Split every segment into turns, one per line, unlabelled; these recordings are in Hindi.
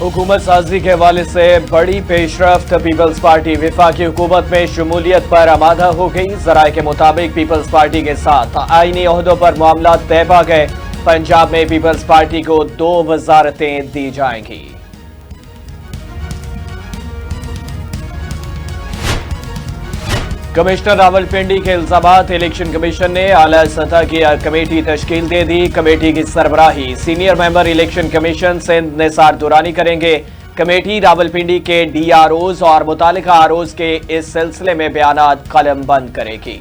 हुकूमत साजी के हवाले से बड़ी पेशरफ्त। पीपल्स पार्टी वफाकी हुकूमत में शमूलियत पर आमादा हो गई। जराये के मुताबिक पीपल्स पार्टी के साथ आईनी ओहदों पर मामला तय पा गए। पंजाब में पीपल्स पार्टी को 2 वजारतें दी जाएंगी। कमिश्नर रावलपिंडी के इल्जामात। इलेक्शन कमीशन ने आला सतह की कमेटी तश्कील दे दी। कमेटी की सरबराही senior member election commission Sindh Nisar Durrani करेंगे। कमेटी रावलपिंडी के DROs और मुतालिका ROs के इस सिलसिले में बयानात कलम बंद करेगी।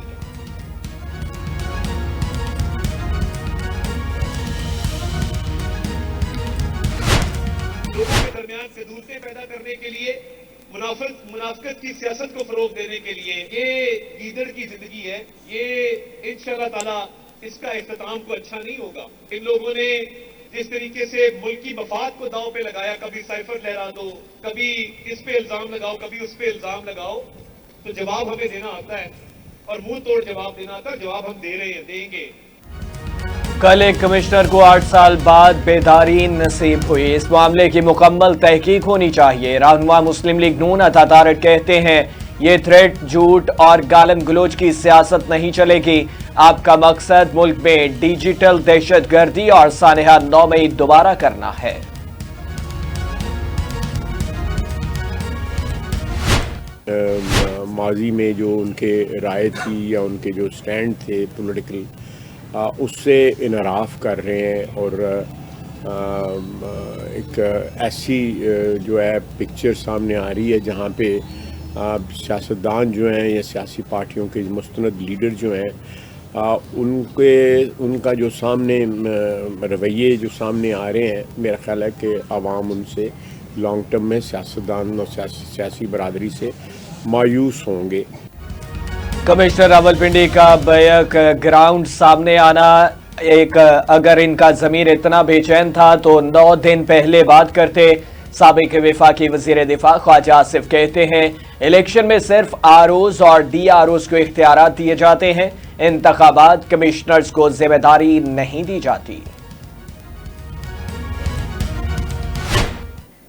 लोगों के दरमियान फिजूलतें पैदा करने के लिए, मुनाफिकत की सियासत को फरोग देने के लिए ये लीडर की जिंदगी है। ये इंशाअल्लाह ताला इसका इख्तिताम को अच्छा नहीं होगा। इन लोगों ने जिस तरीके से मुल्क की मफाद को दांव पे लगाया, कभी साइफर लहरा दो, कभी इस पे इल्जाम लगाओ, कभी उस पे इल्जाम लगाओ, तो जवाब हमें देना आता है और मुंह तोड़ जवाब देना आता है। जवाब हम दे रहे हैं, देंगे।
कल एक कमिश्नर को 8 साल बाद बेदारी नसीब हुई। इस मामले की मुकम्मल तहकीक होनी चाहिए। रहनुमा मुस्लिम लीग नून अता तारड़ कहते हैं ये थ्रेट, झूठ और गालम गलोच की सियासत नहीं चलेगी। आपका मकसद मुल्क में डिजिटल दहशत गर्दी और सानहा 9 मई दोबारा करना है।
माजी में जो उनके राय थी या उनके जो स्टैंड थे पॉलिटिकल, उससे इनराफ कर रहे हैं और एक ऐसी जो है पिक्चर सामने आ रही है जहाँ पे सियासतदान जो हैं या सियासी पार्टियों के मुस्तनद लीडर जो हैं उनका जो सामने रवैये जो सामने आ रहे हैं, मेरा ख्याल है कि आवाम उनसे लॉन्ग टर्म में सियासतदान और सियासी बरादरी से मायूस होंगे।
कमिश्नर रावलपिंडी का बैक ग्राउंड सामने आना। अगर इनका ज़मीर इतना बेचैन था तो 9 दिन पहले बात करते। साबिक वफाकी वज़ीर दिफा ख्वाजा आसिफ कहते हैं इलेक्शन में सिर्फ ROs और DROs को इख्तियारात दिए जाते हैं। इंतखाबात कमिश्नर्स को जिम्मेदारी नहीं दी जाती।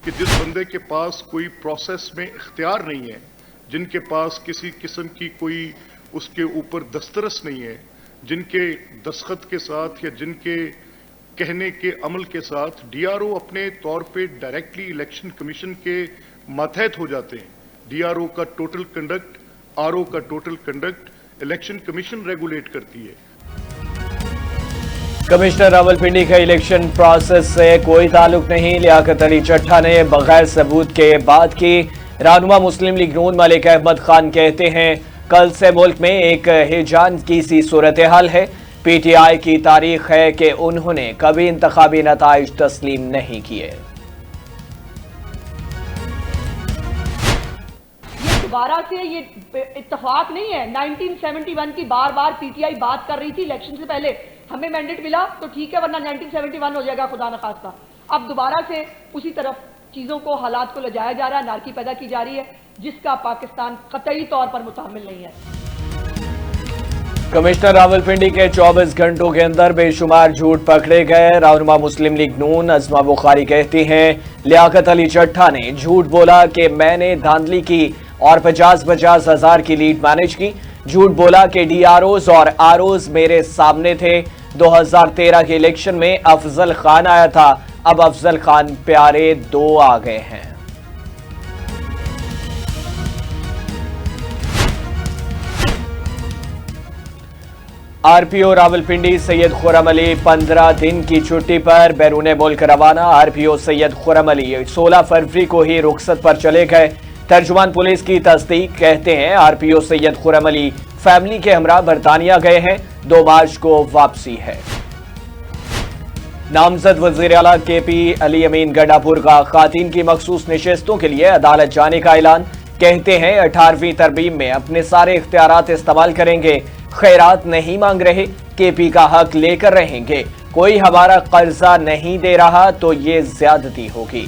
कि जिस बंदे के पास कोई प्रोसेस में इख्तियार नहीं है, जिनके पास किसी किस्म की कोई उसके ऊपर दस्तरस नहीं है, जिनके दस्तखत के साथ या जिनके कहने के अमल के साथ DRO अपने तौर पे डायरेक्टली इलेक्शन कमीशन के मातहत हो जाते हैं। DRO का टोटल कंडक्ट, RO का total conduct election commission regulate करती है।
कमिश्नर रावलपिंडी का इलेक्शन प्रोसेस से कोई ताल्लुक नहीं। लियाकत अली चट्ठा ने बगैर सबूत के बात की। रहनुमा मुस्लिम लीग नून मलिक अहमद खान कहते हैं कल से मुल्क में एक हिजान की सी सूरत हाल है। PTI की तारीख है कि उन्होंने कभी इंतखाबी नताइज तस्लीम नहीं किए।
ये दोबारा से ये इत्तेफाक नहीं है। 1971 की बार बार PTI बात कर रही थी इलेक्शन से पहले। हमें मैंडेट मिला तो ठीक है, वरना 1971 हो जाएगा खुदा न खास्ता। अब दोबारा से उसी तरफ चीज़ों को, हालात को ले जाया जा रहा है, नारकी पैदा की जा रही है, जिसका पाकिस्तान कतई तौर पर मुतामिल नहीं है।
कमिश्नर रावलपिंडी के 24 घंटों के अंदर बेशुमार झूठ पकड़े गए। रहनुमा मुस्लिम लीग नून अज़मा बुखारी कहती हैं लियाकत अली चट्ठा ने झूठ बोला कि मैंने धांधली की और 50-50 हज़ार की लीड मैनेज की। झूठ बोला कि DROs और ROs मेरे सामने थे। 2013 के इलेक्शन में अफजल खान आया था, अब अफजल खान प्यारे 2 आ गए हैं। RPO रावलपिंडी सैयद खुर्रम अली 15 दिन की छुट्टी पर बैरून मुल्क रवाना। RPO सैयद खुर्रम अली 16 फरवरी को ही रुखसत पर चले गए। तर्जुमान पुलिस की तस्दीक कहते हैं RPO सैयद खुर्रम अली फैमिली के हमरा बरतानिया गए हैं। 2 मार्च को वापसी है। नामजद वज़ीर आला KP अली अमीन गंडापुर का खातीन की मखसूस नशिस्तों के लिए अदालत जाने का ऐलान। कहते हैं 18वीं तरमीम में अपने सारे इख्तियारात इस्तेमाल करेंगे। खैरात नहीं मांग रहे, KP का हक लेकर रहेंगे। कोई हमारा कर्जा नहीं दे रहा तो ये ज्यादती होगी।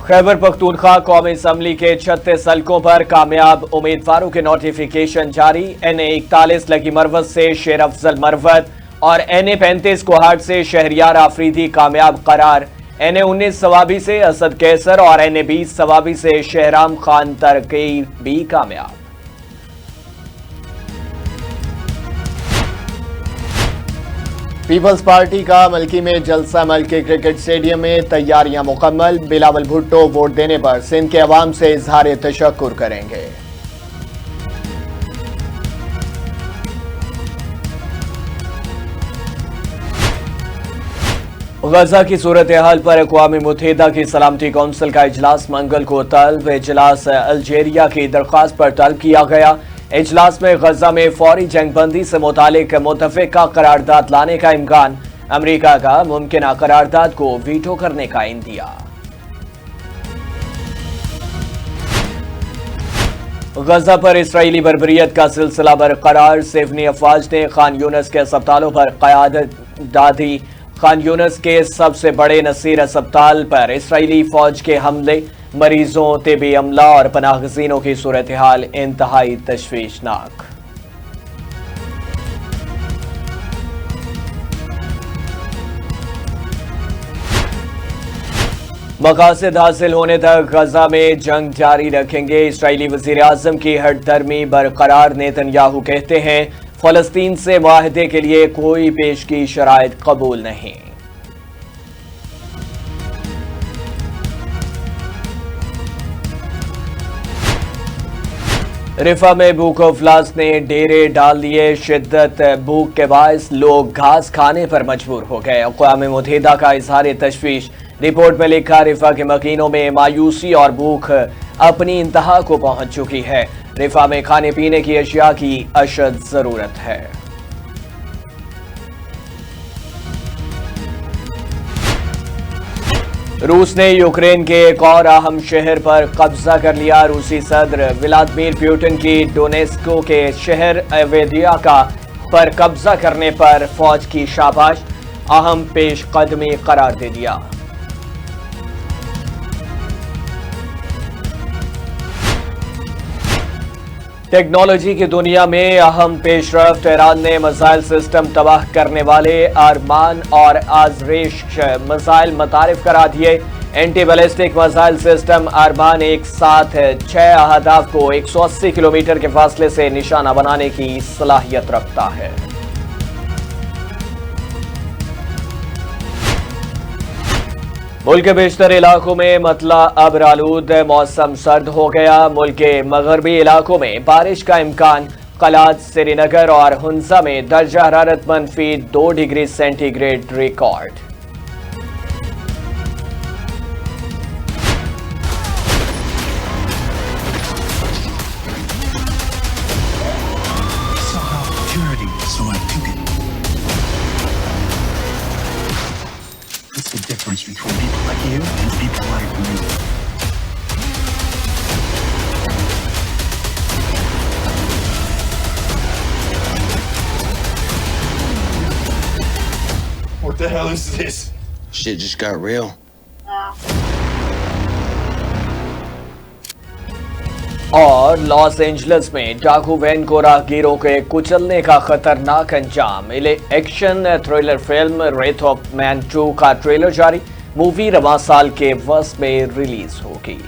खैबर पख्तूनख्वा कौमी असम्बली के 36 हलकों पर कामयाब उम्मीदवारों के नोटिफिकेशन जारी। NA41 लगी मरवत से शेर अफजल मरवत और NA35 कोहाट से शहरियार आफरीदी कामयाब करार। NA19 सवाबी से असद कैसर और NA20 सवाबी से शहराम खान तरकी भी कामयाब। पीपल्स पार्टी का मलकी में जलसा मलकी क्रिकेट स्टेडियम में तैयारियां मुकम्मल। बिलावल भुट्टो वोट देने पर सिंध के अवाम से इजहार तशक्कुर करेंगे। गजा की सूरत हाल पर अक़वाम मुत्तहिदा की सलामती कौंसिल का इजलास मंगल को तलब। इजलास अल्जीरिया की दरख्वास्त पर तलब किया गया। इजलास में गजा में फौरी जंगबंदी से मुतालिक मुतफ़िक़ा करारदाद लाने का इम्कान। अमरीका का मुमकिना करारदाद को वीटो करने का इंदिया। गजा पर इसराइली बर्बरियत का सिलसिला बरकरार। सिवनी अफवाज ने खान यूनस के अस्पतालों पर क़यादत दादी। खान यूनस के सबसे बड़े नसीर अस्पताल पर इसराइली फौज के हमले, मरीजों, तिबी अमला और पनाहगज़ीनों की सूरत हाल इंतहाई तशवीशनाक। मकासद हासिल होने तक गजा में जंग जारी रखेंगे। इसराइली वज़ीर आज़म की हटदर्मी बरकरार। नेतन्याहू कहते हैं फ़लस्तीन से मुआहदे के लिए कोई पेशगी शराइत कबूल नहीं। रिफा में भूख अफलास ने डेरे डाल दिए। शिद्दत भूख के बायस लोग घास खाने पर मजबूर हो गए। अक़वाम मुत्तहिदा का इजहार तशवीश। रिपोर्ट में लिखा रिफा के मकीनों में मायूसी और भूख अपनी इंतहा को पहुंच चुकी है। रिफा में खाने पीने की अशिया की अशद जरूरत है। रूस ने यूक्रेन के एक और अहम शहर पर कब्जा कर लिया। रूसी सदर व्लादिमीर पुतिन की डोनेस्को के शहर अवेदियाका पर कब्जा करने पर फौज की शाबाश, अहम पेशकदमी करार दे दिया। टेक्नोलॉजी की दुनिया में अहम पेशरफ्त। ईरान ने मिसाइल सिस्टम तबाह करने वाले अरमान और आजरेश मिसाइल मुतारिफ करा दिए। एंटी बैलिस्टिक मिसाइल सिस्टम अरमान एक साथ 6 अहदाफ को 180 किलोमीटर के फासले से निशाना बनाने की सलाहियत रखता है। मुल्क के बेशतर इलाकों में मतला अब्र आलूद मौसम सर्द हो गया। मुल्क के मगरबी इलाकों में बारिश का इम्कान। कलात, श्रीनगर और हुंजा में दर्जा हरारत -2 degree centigrade record.
The difference between people like you and people like me. What the hell is this?
Shit just got real.
और लॉस एंजलिस में डाकू वैन को राहगीरों के कुचलने का खतरनाक अंजाम। Action thriller film Wraith of man 2 का ट्रेलर जारी। मूवी रवां साल के वस्त में रिलीज होगी।